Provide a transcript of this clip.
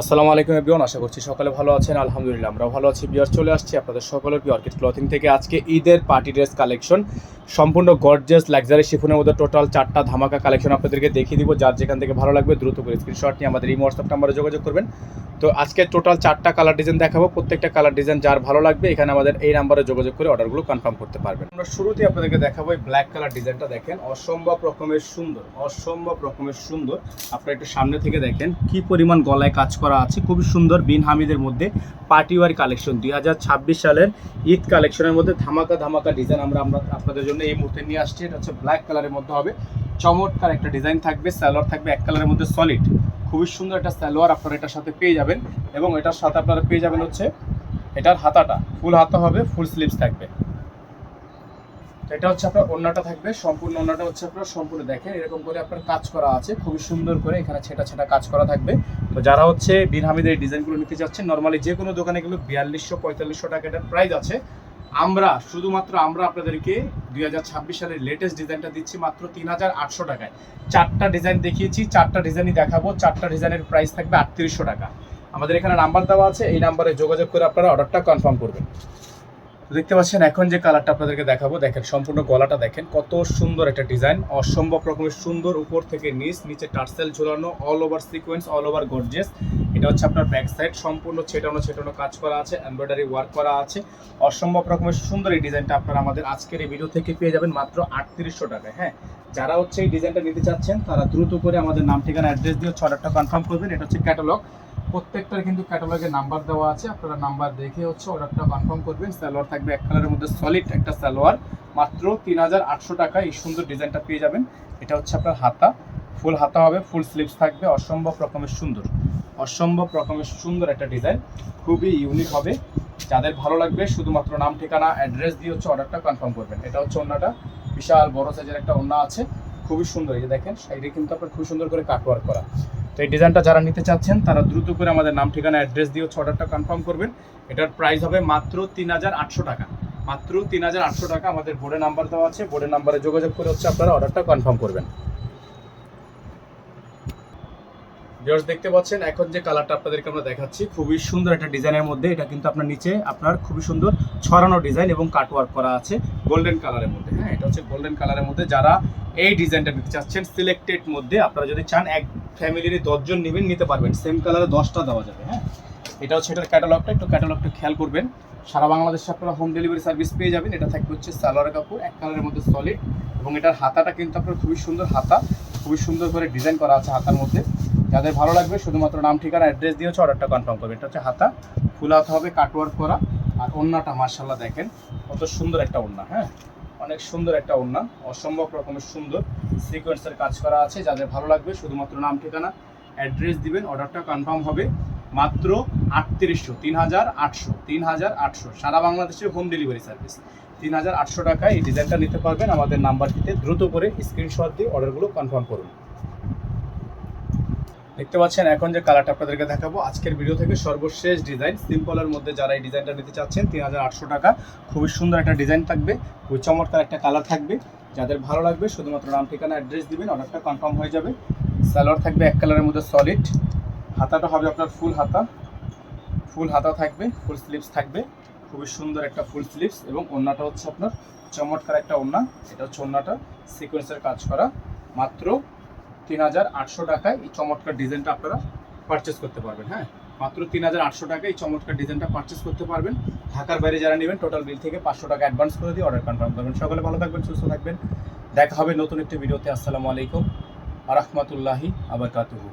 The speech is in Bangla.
আসসালামু আলাইকুম এভরিওয়ান, আশা করছি সকালে ভালো আছেন। আলহামদুলিল্লাহ আমরাও ভালো আছি। বিয়ার চলে আসছি আপনাদের সকলের প্রিয় অর্কিড ক্লথিং থেকে আজকে ঈদের পার্টি ড্রেস কালেকশন, সম্পূর্ণ গর্জিয়াস লাক্সারি শিফনের মধ্যে টোটাল 4টা ধামাকা কালেকশন আপনাদেরকে দেখিয়ে দিব। যার যেখান থেকে ভালো লাগবে দ্রুত করে স্ক্রিনশট নিয়ে আমাদের এই হোয়াটসঅ্যাপ নাম্বারে যোগাযোগ করবেন। তো আজকে টোটাল 4টা কালার ডিজাইন দেখাবো, প্রত্যেকটা কালার ডিজাইন যার ভালো লাগবে এখানে আমাদের এই নাম্বারে যোগাযোগ করে অর্ডারগুলো কনফার্ম করতে পারবেন। আমরা শুরুতেই আপনাদেরকে দেখাবো এই ব্ল্যাক কালার ডিজাইনটা। দেখেন অসম্ভব রকমের সুন্দর, অসম্ভব রকমের সুন্দর। আপনারা একটু সামনে থেকে দেখেন কি পরিমাণ গলায় কাজ করা আছে, খুবই সুন্দর। বিন হামিদের মধ্যে পার্টিওয়ার কালেকশন 2026 সালের ঈদ কালেকশনের মধ্যে ধামাকা ধামাকা ডিজাইন আমরা আপনাদের জন্য এই মুহূর্তে নিয়ে আসছি। এটা হচ্ছে ব্ল্যাক কালারের মধ্যে হবে, চমৎকার একটা ডিজাইন থাকবে। সালোয়ার থাকবে এক কালারের মধ্যে সলিড, খুবই সুন্দর একটা সালোয়ার আপনারা এটার সাথে পেয়ে যাবেন। এবং এটার সাথে আপনারা পেয়ে যাবেন হচ্ছে এটার হাতাটা ফুল হাতা হবে, ফুল স্লিভস থাকবে। এটা হচ্ছে আপনার ওড়নাটা থাকবে, সম্পূর্ণ ওড়নাটা হচ্ছে আপনার সম্পূর্ণ দেখেন এরকম করে আপনার কাজ করা আছে, খুবই সুন্দর করে এখানে ছেটা ছেটা কাজ করা থাকবে। তো যারা হচ্ছে বিন হামিদের এই ডিজাইনগুলো নিতে চাচ্ছেন, নর্মালি যে কোনো দোকানে এগুলো 4200-4500 টাকা এটার প্রাইস আছে। শুধুমাত্র আমরা আপনাদেরকে 2026 সালের লেটেস্ট ডিজাইনটা দিচ্ছি মাত্র 3800 টাকায়। 4টা ডিজাইন দেখিয়েছি, 4টা ডিজাইনই দেখাবো। 4টা ডিজাইনের প্রাইস থাকবে 3800 টাকা। আমাদের এখানে নাম্বার দেওয়া আছে, এই নাম্বারে যোগাযোগ করে আপনারা অর্ডারটা কনফার্ম করবেন। দেখতে পাচ্ছেন এখন যে কালারটা আপনাদেরকে দেখাবো, দেখেন সম্পূর্ণ গলাটা দেখেন কত সুন্দর একটা ডিজাইন, অসম্ভব রকমের সুন্দর। উপর থেকে নিচে টার্সেল ঝোলানো, all over sequence, all over gorgeous. এটা হচ্ছে আপনার ব্যাক সাইড, সম্পূর্ণ ছেটানো কাজ করা আছে, এমব্রয়ডারি ওয়ার্ক করা আছে, অসম্ভব রকমের সুন্দর। এই ডিজাইনটা আপনারা আমাদের আজকের এই ভিডিও থেকে পেয়ে যাবেন মাত্র 3800 টাকায়। হ্যাঁ, যারা হচ্ছে এই ডিজাইনটা নিতে চাচ্ছেন তারা দ্রুত করে আমাদের নাম ঠিকানা অ্যাড্রেস দিয়ে অর্ডারটা কনফার্ম করবেন। এটা হচ্ছে ক্যাটালগ, প্রত্যেকটার কিন্তু ক্যাটালগের নাম্বার দেওয়া আছে, আপনারা নাম্বার দেখে হচ্ছে অর্ডারটা কনফার্ম করবেন। সালোয়ার থাকবে এক কালারের মধ্যে সলিড একটা সালোয়ার, মাত্র 3800 টাকায় এই সুন্দর ডিজাইনটা পেয়ে যাবেন। এটা হচ্ছে আপনার হাতা, ফুল হাতা হবে, ফুল স্লিভস থাকবে, অসম্ভব রকমের সুন্দর, অসম্ভব রকমের সুন্দর একটা ডিজাইন, খুবই ইউনিক হবে। যাদের ভালো লাগবে শুধুমাত্র নাম ঠিকানা অ্যাড্রেস দিয়ে হচ্ছে অর্ডারটা কনফার্ম করবেন। এটা হচ্ছে ওড়নাটা, বিশাল বড় সাইজের একটা ওড়না আছে, খুবই সুন্দর। এই যে দেখেন সাইডে কিন্তু আপনার খুব সুন্দর করে কাটওয়ার্ক করা। তো এই ডিজাইনটা যারা নিতে চাচ্ছেন তারা দ্রুত করে আমাদের নাম ঠিকানা অ্যাড্রেস দিয়ে অর্ডারটা কনফার্ম করবেন। এটার প্রাইস হবে মাত্র 3800 টাকা, মাত্র 3800 টাকা। আমাদের বোর্ডে নাম্বার দেওয়া আছে, বোর্ডের নাম্বারে যোগাযোগ করে হচ্ছে আপনারা অর্ডারটা কনফার্ম করবেন। ভিউয়ার্স দেখতে পাচ্ছেন এখন যে কালারটা আপনাদেরকে আমরা দেখাচ্ছি, খুবই সুন্দর একটা ডিজাইনের মধ্যে। এটা কিন্তু আপনার নিচে আপনার খুবই সুন্দর ছড়ানো ডিজাইন এবং কাটওয়ার্ক করা আছে গোল্ডেন কালারের মধ্যে। হ্যাঁ, এটা হচ্ছে গোল্ডেন কালারের মধ্যে। যারা এই ডিজাইনটা নিতে চাচ্ছেন সিলেক্টেড মধ্যে, আপনারা যদি চান এক ফ্যামিলির 10 জন নেবেন নিতে পারবেন, সেম কালারে 10টা দেওয়া যাবে। হ্যাঁ, এটা হচ্ছে এটার ক্যাটালগটা, একটু ক্যাটালগটা খেয়াল করবেন। সারা বাংলাদেশে আপনারা হোম ডেলিভারি সার্ভিস পেয়ে যাবেন। এটা থাকবে হচ্ছে সালোয়ার কাপড় এক কালারের মধ্যে সলিড, এবং এটার হাতাটা কিন্তু আপনার খুবই সুন্দর হাতা, খুবই সুন্দর করে ডিজাইন করা আছে হাতার মধ্যে। যাদের ভালো লাগবে শুধুমাত্র নাম ঠিকানা অ্যাড্রেস দিয়ে হচ্ছে অর্ডারটা কনফার্ম করবে। এটা হচ্ছে হাতা, ফুল হাতা হবে, কাটওয়ার্ক করা। আর ওড়নাটা মাশাআল্লাহ দেখেন কত সুন্দর একটা ওড়না। হ্যাঁ, অনেক সুন্দর একটা ওড়না, অসম্ভব রকমের সুন্দর সিকোয়েন্সের কাজ করা আছে। যাদের ভালো লাগবে শুধুমাত্র নাম ঠিকানা অ্যাড্রেস দিবেন, অর্ডারটা কনফার্ম হবে মাত্র 3800 সারা বাংলাদেশে হোম ডেলিভারি সার্ভিস। 3800 টাকায় এই ডিজাইনটা নিতে পারবেন। আমাদের নাম্বারটিতে দ্রুত করে স্ক্রিনশট দিয়ে অর্ডারগুলো কনফার্ম করুন। দেখতে পাচ্ছেন এখন যে কালারটা আপনাদেরকে দেখাবো আজকের ভিডিও থেকে সর্বশেষ ডিজাইন, সিম্পলের মধ্যে যারা এই ডিজাইনটা নিতে চাচ্ছেন 3800 টাকা। খুবই সুন্দর একটা ডিজাইন থাকবে, খুবই চমৎকার একটা কালার থাকবে। যাদের ভালো লাগবে শুধুমাত্র নাম ঠিকানা অ্যাড্রেস দিবেন, অর্ডারটা কনফার্ম হয়ে যাবে। সালোয়ার থাকবে এক কালারের মধ্যে সলিড, হাতাটা হবে আপনার ফুল হাতা, ফুল হাতা থাকবে, ফুল স্লিভস থাকবে, খুবই সুন্দর একটা ফুল স্লিভস। এবং ওড়নাটা হচ্ছে আপনার চমৎকার একটা ওড়না। এটা হচ্ছে ওড়নাটা সিকোয়েন্সের কাজ করা, মাত্র 3800 টাকায় এই চমৎকার ডিজাইনটা আপনারা পারচেস করতে পারবেন। হ্যাঁ, মাত্র 3800 টাকায় এই চমৎকার ডিজাইনটা পারচেস করতে পারবেন। ঢাকার বাইরে যারা নেবেন টোটাল বিল থেকে 500 টাকা অ্যাডভান্স করে দিয়ে অর্ডার কনফার্ম করবেন। সকলে ভালো থাকবেন, সুস্থ থাকবেন, দেখা হবে নতুন একটি ভিডিওতে। আসসালামু আলাইকুম ওয়া রাহমাতুল্লাহি ওয়া বারাকাতুহু।